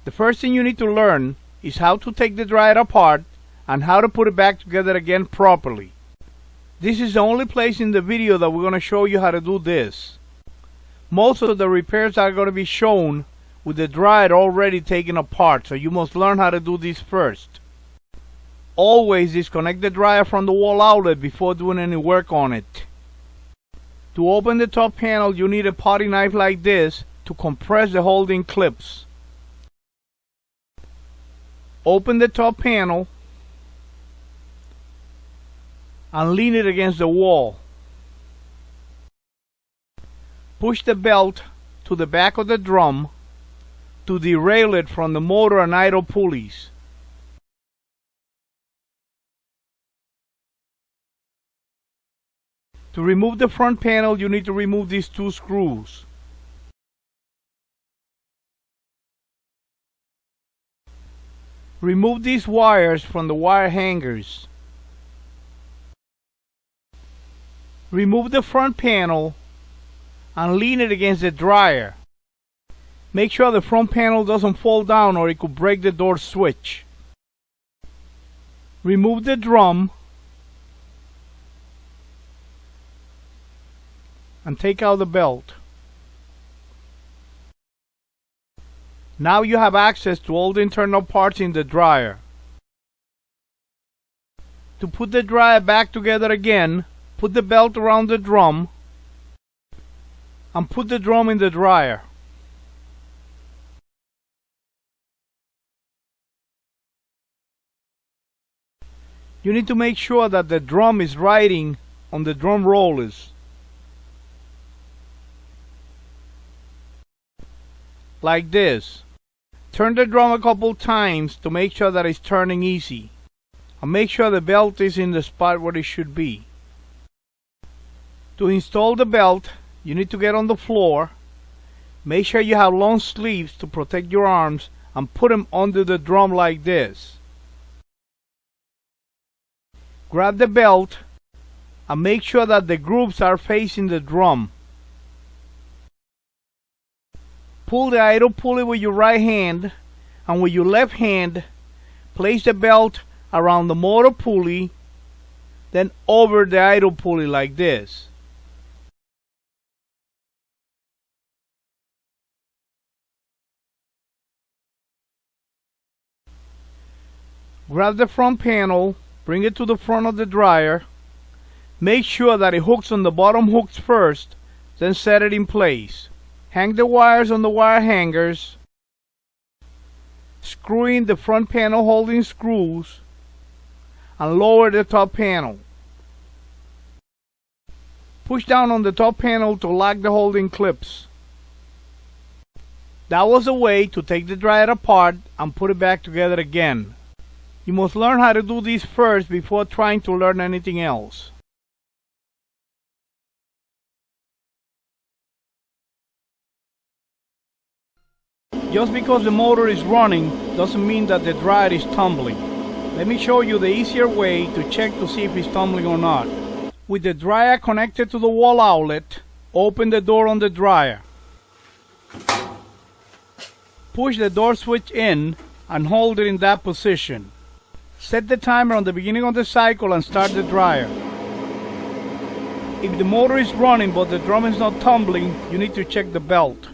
The first thing you need to learn is how to take the dryer apart and how to put it back together again properly. This is the only place in the video that we're going to show you how to do this. Most of the repairs are going to be shown with the dryer already taken apart, so you must learn how to do this first. Always disconnect the dryer from the wall outlet before doing any work on it. To open the top panel, you need a potty knife like this to compress the holding clips. Open the top panel and lean it against the wall. Push the belt to the back of the drum to derail it from the motor and idle pulleys. To remove the front panel, you need to remove these two screws. Remove these wires from the wire hangers. Remove the front panel and lean it against the dryer. Make sure the front panel doesn't fall down or it could break the door switch. Remove the drum and take out the belt. Now you have access to all the internal parts in the dryer. To put the dryer back together again, put the belt around the drum and put the drum in the dryer. You need to make sure that the drum is riding on the drum rollers. Like this. Turn the drum a couple times to make sure that it's turning easy. And make sure the belt is in the spot where it should be. To install the belt, you need to get on the floor. Make sure you have long sleeves to protect your arms and put them under the drum like this. Grab the belt and make sure that the grooves are facing the drum. Pull the idle pulley with your right hand, and with your left hand, place the belt around the motor pulley, then over the idle pulley like this. Grab the front panel, bring it to the front of the dryer. Make sure that it hooks on the bottom hooks first, then set it in place. Hang the wires on the wire hangers. Screw in the front panel holding screws and lower the top panel. Push down on the top panel to lock the holding clips. That was a way to take the dryer apart and put it back together again. You must learn how to do this first before trying to learn anything else. Just because the motor is running doesn't mean that the dryer is tumbling. Let me show you the easier way to check to see if it's tumbling or not. With the dryer connected to the wall outlet, open the door on the dryer. Push the door switch in and hold it in that position. Set the timer on the beginning of the cycle and start the dryer. If the motor is running but the drum is not tumbling, you need to check the belt.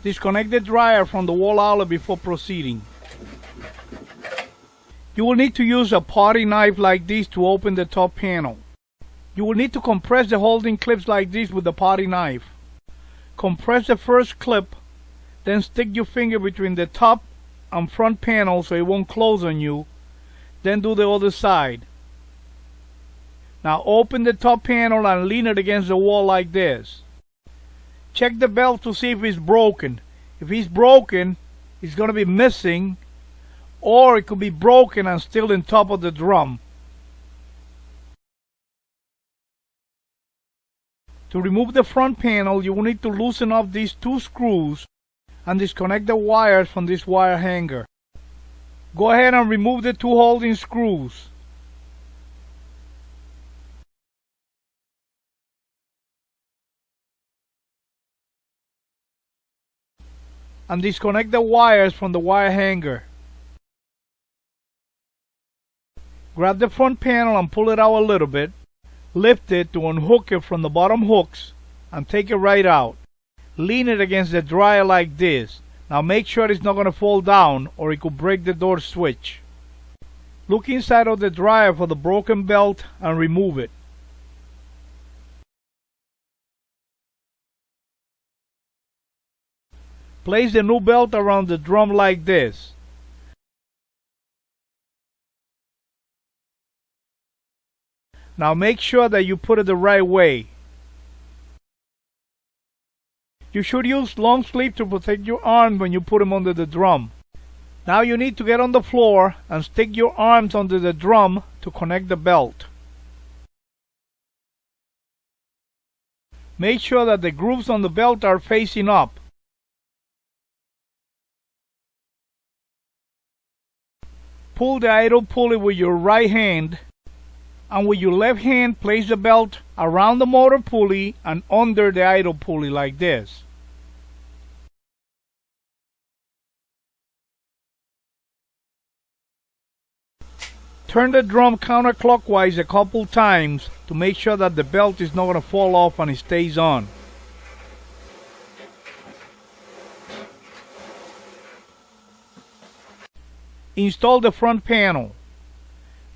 Disconnect the dryer from the wall outlet before proceeding. You will need to use a potty knife like this to open the top panel. You will need to compress the holding clips like this with the potty knife. Compress the first clip, then stick your finger between the top and front panel so it won't close on you. Then do the other side. Now open the top panel and lean it against the wall like this. Check the belt to see if it's broken. If it's broken, it's going to be missing, or it could be broken and still on top of the drum. To remove the front panel, you will need to loosen up these two screws and disconnect the wires from this wire hanger. Go ahead and remove the two holding screws. and disconnect the wires from the wire hanger. Grab the front panel and pull it out a little bit. Lift it to unhook it from the bottom hooks and take it right out. Lean it against the dryer like this. Now make sure it's not going to fall down or it could break the door switch. Look inside of the dryer for the broken belt and remove it. Place the new belt around the drum like this. Now make sure that you put it the right way. You should use long sleeve to protect your arms when you put them under the drum. Now you need to get on the floor and stick your arms under the drum to connect the belt. Make sure that the grooves on the belt are facing up. Pull the idle pulley with your right hand, and with your left hand place the belt around the motor pulley and under the idle pulley like this. Turn the drum counterclockwise a couple times to make sure that the belt is not going to fall off and it stays on. Install the front panel.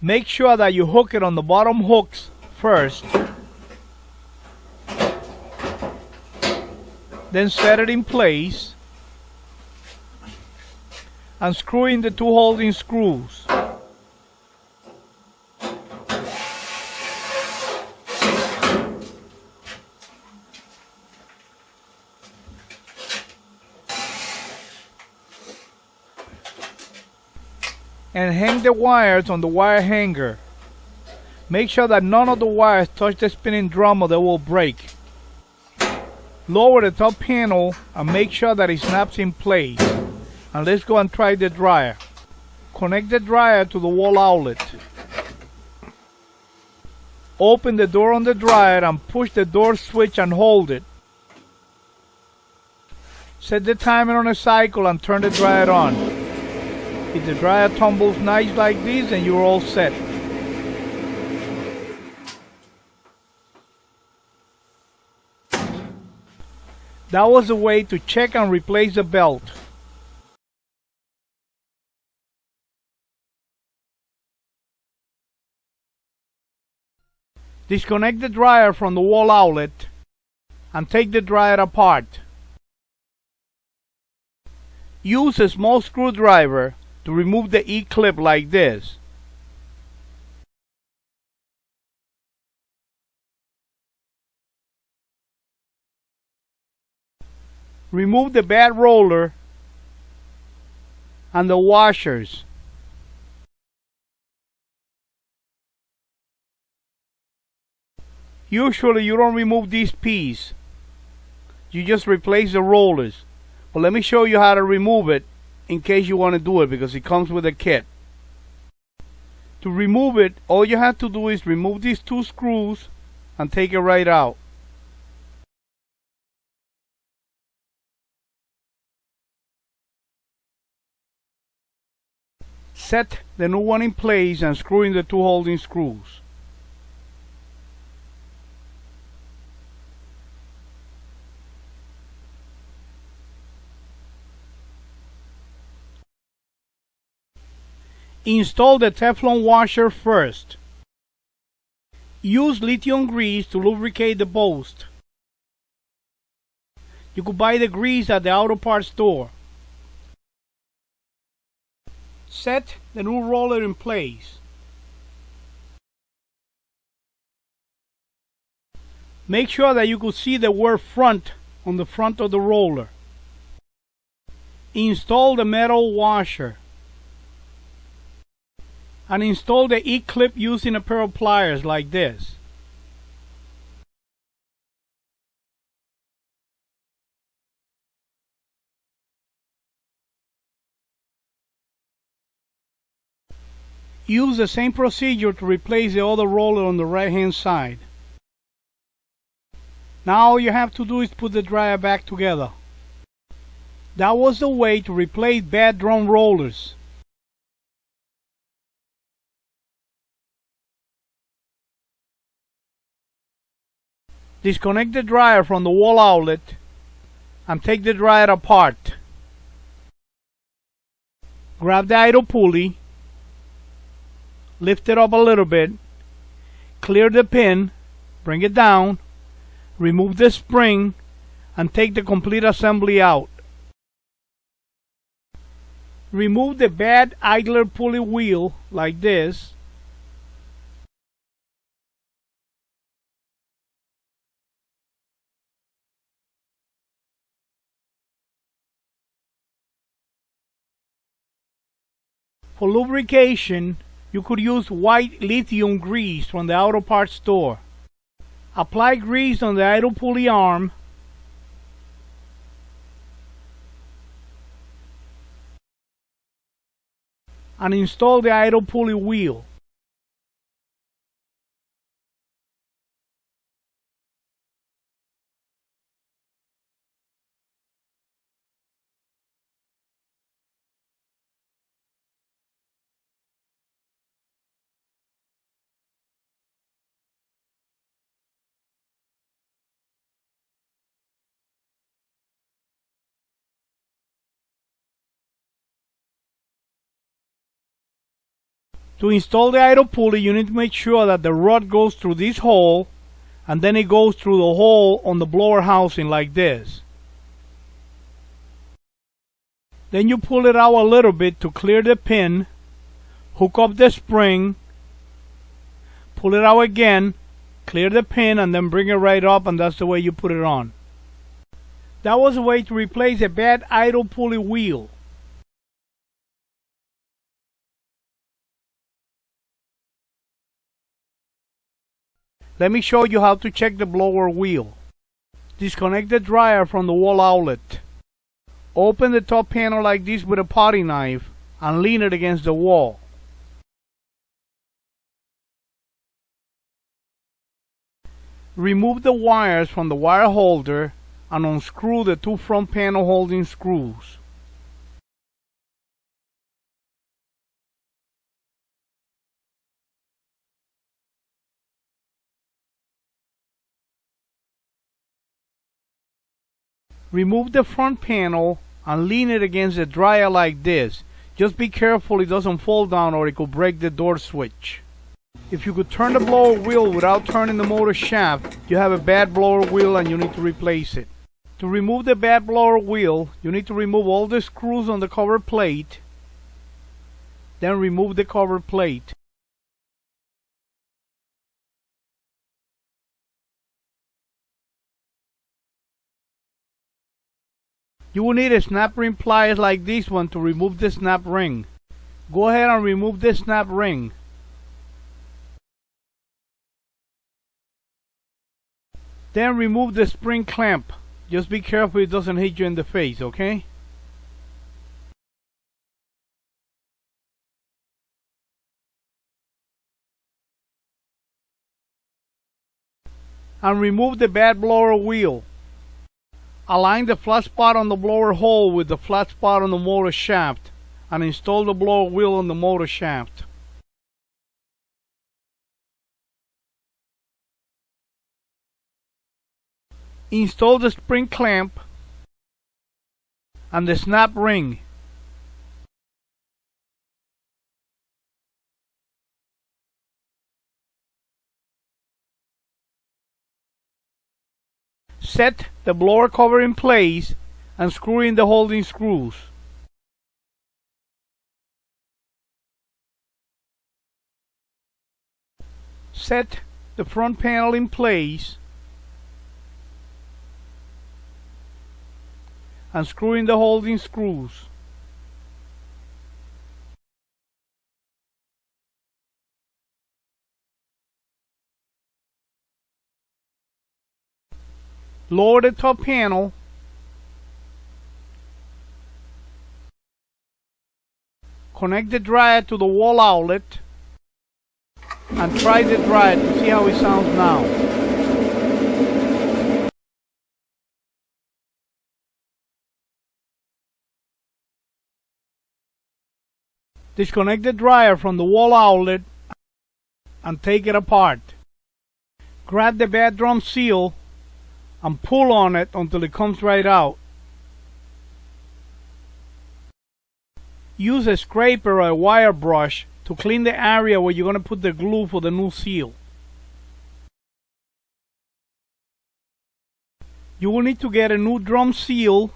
Make sure that you hook it on the bottom hooks first. Then set it in place and screw in the two holding screws. And hang the wires on the wire hanger. Make sure that none of the wires touch the spinning drum or they will break. Lower the top panel and make sure that it snaps in place. And let's go and try the dryer. Connect the dryer to the wall outlet. Open the door on the dryer and push the door switch and hold it. Set the timer on a cycle and turn the dryer on. If the dryer tumbles nice like this, then you're all set. That was the way to check and replace the belt. Disconnect the dryer from the wall outlet and take the dryer apart. Use a small screwdriver to remove the E-clip like this. Remove the bad roller and the washers. Usually you don't remove these pieces. You just replace the rollers. But let me show you how to remove it in case you want to do it, because it comes with a kit. To remove it, all you have to do is remove these two screws and take it right out. Set the new one in place and screw in the two holding screws. Install the Teflon washer first. Use lithium grease to lubricate the post. You could buy the grease at the auto parts store. Set the new roller in place. Make sure that you could see the word front on the front of the roller. Install the metal washer. And install the E-clip using a pair of pliers like this. Use the same procedure to replace the other roller on the right hand side. Now all you have to do is put the dryer back together. That was the way to replace bad drum rollers. Disconnect the dryer from the wall outlet and take the dryer apart. Grab the idle pulley, lift it up a little bit, clear the pin, bring it down, remove the spring, and take the complete assembly out. Remove the bad idler pulley wheel like this. For lubrication, you could use white lithium grease from the auto parts store. Apply grease on the idle pulley arm. And install the idle pulley wheel. To install the idle pulley, you need to make sure that the rod goes through this hole, and then it goes through the hole on the blower housing like this. Then you pull it out a little bit to clear the pin, hook up the spring, pull it out again, clear the pin, and then bring it right up, and that's the way you put it on. That was a way to replace a bad idle pulley wheel. Let me show you how to check the blower wheel. Disconnect the dryer from the wall outlet. Open the top panel like this with a potty knife and lean it against the wall. Remove the wires from the wire holder and unscrew the two front panel holding screws. Remove the front panel and lean it against the dryer like this. Just be careful it doesn't fall down or it could break the door switch. If you could turn the blower wheel without turning the motor shaft, you have a bad blower wheel and you need to replace it. To remove the bad blower wheel, you need to remove all the screws on the cover plate. Then remove the cover plate. You will need a snap ring pliers like this one to remove the snap ring. Go ahead and remove the snap ring. Then remove the spring clamp. Just be careful it doesn't hit you in the face, okay? And remove the bad blower wheel. Align the flat spot on the blower hole with the flat spot on the motor shaft and install the blower wheel on the motor shaft. Install the spring clamp and the snap ring. Set the blower cover in place and screw in the holding screws. Set the front panel in place and screw in the holding screws. Lower the top panel. Connect the dryer to the wall outlet and try the dryer to see how it sounds now. Disconnect the dryer from the wall outlet and take it apart. Grab the bad drum seal and pull on it until it comes right out. Use a scraper or a wire brush to clean the area where you're going to put the glue for the new seal. You will need to get a new drum seal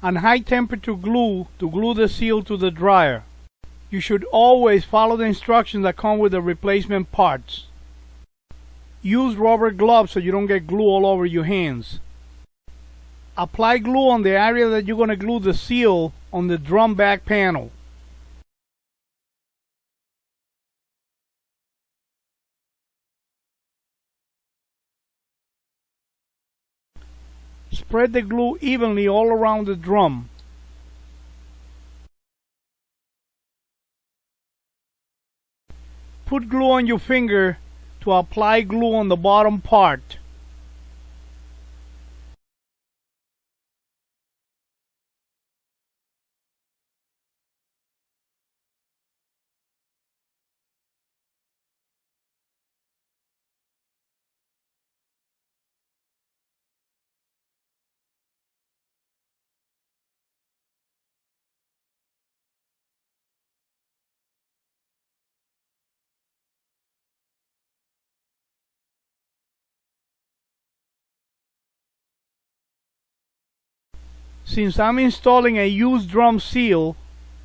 and high temperature glue to glue the seal to the dryer. You should always follow the instructions that come with the replacement parts. Use rubber gloves so you don't get glue all over your hands. Apply glue on the area that you're going to glue the seal on the drum back panel. Spread the glue evenly all around the drum. Put glue on your finger to apply glue on the bottom part. Since I'm installing a used drum seal,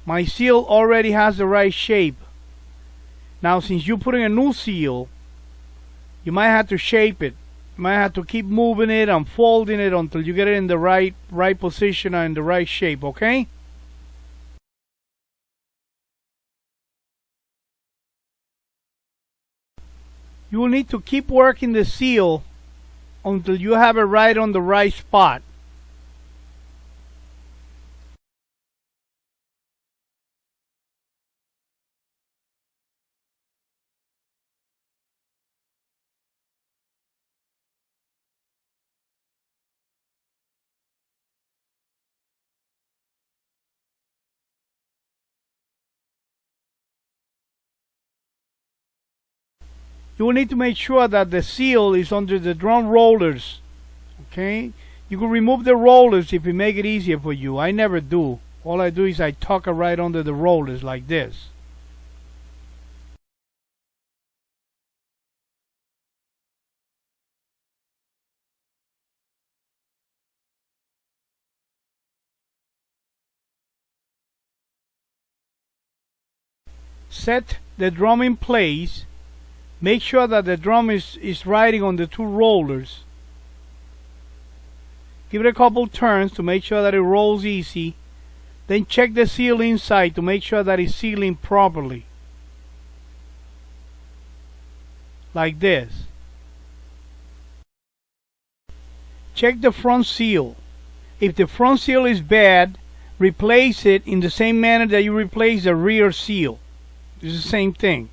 my seal already has the right shape. Now since you're putting a new seal, you might have to shape it. You might have to keep moving it and folding it until you get it in the right position and in the right shape, okay? You will need to keep working the seal until you have it right on the right spot. You will need to make sure that the seal is under the drum rollers. Okay? You can remove the rollers if it make it easier for you. I never do. All I do is I tuck it right under the rollers like this. Set the drum in place. Make sure that the drum is riding on the two rollers. Give it a couple turns to make sure that it rolls easy. Then check the seal inside to make sure that it's sealing properly. Like this. Check the front seal. If the front seal is bad, replace it in the same manner that you replace the rear seal. It's the same thing.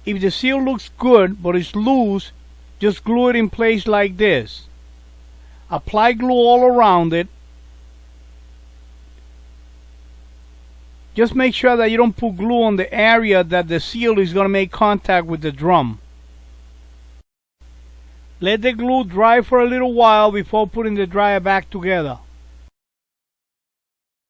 If the seal looks good but it's loose, just glue it in place like this. Apply glue all around it. Just make sure that you don't put glue on the area that the seal is going to make contact with the drum. Let the glue dry for a little while before putting the dryer back together.